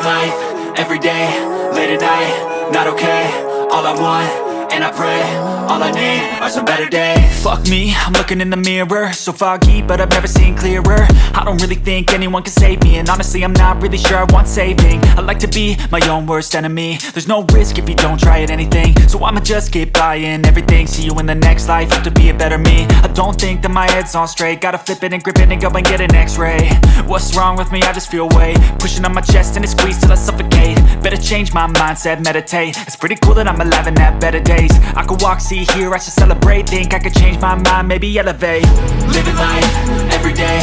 life, every day, late at night, not okay. All I want, and I pray, all I need are some better days. Fuck me, I'm looking in the mirror, so foggy, but I've never seen clearer. I don't really think anyone can save me, and honestly I'm not really sure I want saving. I like to be my own worst enemy. There's no risk if you don't try at anything, so I'ma just keep buying everything. See you in the next life, have to be a better me. I don't think that my head's on straight, gotta flip it and grip it and go and get an x-ray. What's wrong with me? I just feel weight pushing on my chest and it squeezes till I suffocate. Better change my mindset, meditate. It's pretty cool that I'm alive and have better days. I could walk, see, hear, I should celebrate. Think I could change my mind, maybe elevate. Living life, every day,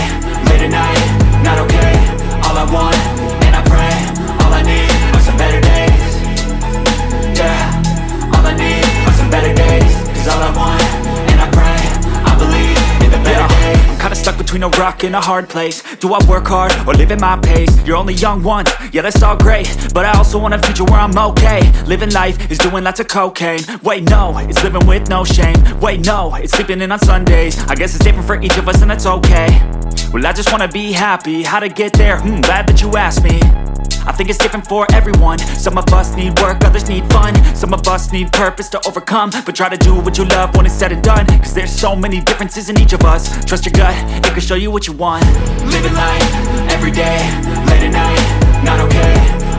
late at night, not okay. All I want, and I pray, all I need are some better days. Yeah, all I need are some better days. Cause all I want, and I pray, I believe in the better days. I'm kinda stuck between a rock and a hard place. Do I work hard or live at my pace? You're only young once, yeah that's all great, but I also want a future where I'm okay. Living life is doing lots of cocaine. Wait no, it's living with no shame. Wait no, it's sleeping in on Sundays. I guess it's different for each of us and that's okay. Well I just wanna be happy, how to get there? Glad that you asked me. I think it's different for everyone. Some of us need work, others need fun. Some of us need purpose to overcome. But try to do what you love when it's said and done, cause there's so many differences in each of us. Trust your gut, it can show you what you want. Living life, every day, late at night, not okay.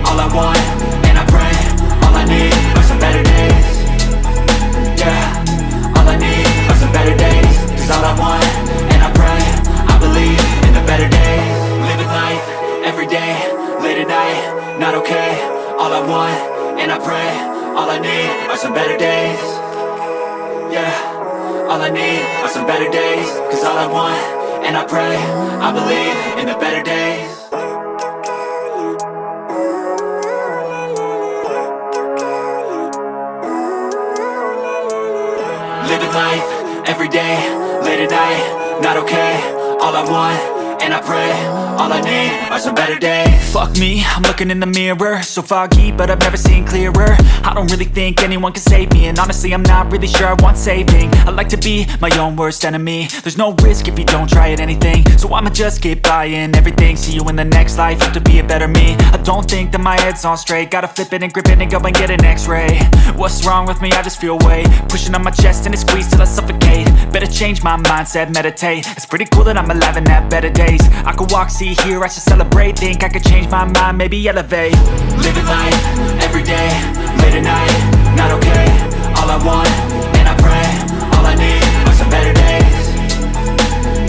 All I want, and I pray, all I need are some better days. Yeah, all I need are some better days. Cause all I want, and I pray, I believe in the better days. Living life, every day, late at night, not okay. All I want, and I pray, all I need are some better days. Yeah, all I need are some better days. Cause all I want, and I pray, I believe in the better days. Living life, every day, late at night, not okay. All I want, and I pray, all I need are some better days. Fuck me, I'm looking in the mirror, so foggy, but I've never seen clearer. I don't really think anyone can save me, and honestly I'm not really sure I want saving. I like to be my own worst enemy. There's no risk if you don't try at anything, so I'ma just keep buying everything. See you in the next life, have to be a better me. I don't think that my head's on straight, gotta flip it and grip it and go and get an x-ray. What's wrong with me? I just feel weight pushing on my chest and it squeezes till I suffocate. Better change my mindset, meditate. It's pretty cool that I'm alive and have better days. I could walk, see, hear, I should celebrate. Think I could change my mind, maybe elevate. Living life, every day, late at night, not okay. All I want, and I pray, all I need are some better days.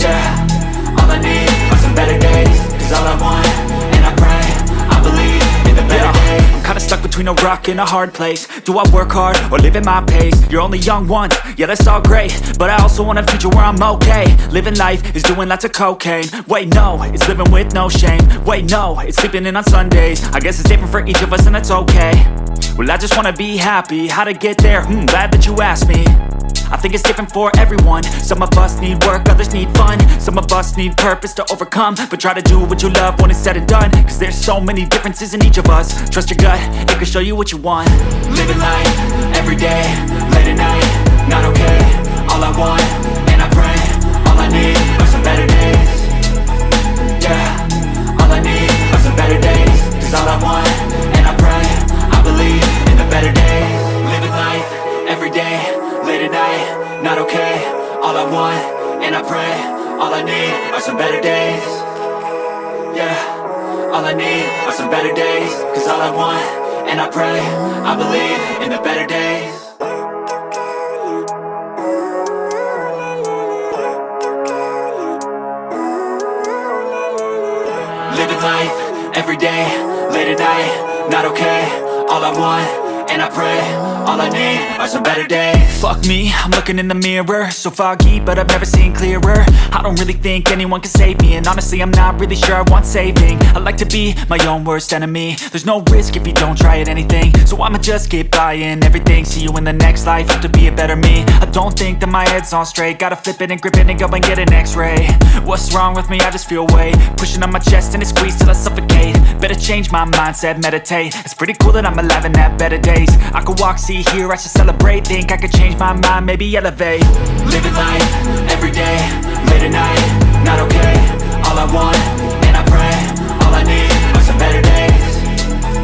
Yeah, all I need are some better days. Cause all I want, and I pray, I believe in the better days. I'm kinda stuck between a rock and a hard place. Do I work hard or live at my pace? You're only young once, yeah that's all great, but I also want a future where I'm okay. Living life is doing lots of cocaine. Wait no, it's living with no shame. Wait no, it's sleeping in on Sundays. I guess it's different for each of us and that's okay. Well I just wanna be happy, how to get there? Glad that you asked me. I think it's different for everyone. Some of us need work, others need fun. Some of us need purpose to overcome. But try to do what you love when it's said and done, cause there's so many differences in each of us. Trust your gut, it can show you what you want. Living life, every day, late at night, not okay. All I want, and I pray, all I need are some better days. Yeah, all I need are some better days. Cause all I want, and I pray, I believe in the better days. Living life, every day, late at night, not okay. All I want, and I pray, all I need are some better days. Yeah, all I need are some better days. Cause all I want, and I pray, I believe in the better days. Living life, every day, late at night, not okay. All I want, and I pray, all I need are some better days. Fuck me, I'm looking in the mirror, so foggy, but I've never seen clearer. I don't really think anyone can save me, and honestly I'm not really sure I want saving. I like to be my own worst enemy. There's no risk if you don't try at anything, so I'ma just keep buying everything. See you in the next life, have to be a better me. I don't think that my head's on straight, gotta flip it and grip it and go and get an x-ray. What's wrong with me? I just feel weight pushing on my chest and it squeezes till I suffocate. Better change my mindset, meditate. It's pretty cool that I'm alive and have better days. I could walk, see, hear, I should celebrate. Think I could change my mind, maybe elevate. Living life, every day, late at night, not okay. All I want, and I pray, all I need are some better days.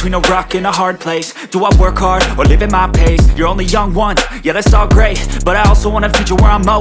between a rock and a hard place. Do I work hard or live at my pace? You're only young once, yeah that's all great, but I also want a future where I'm okay.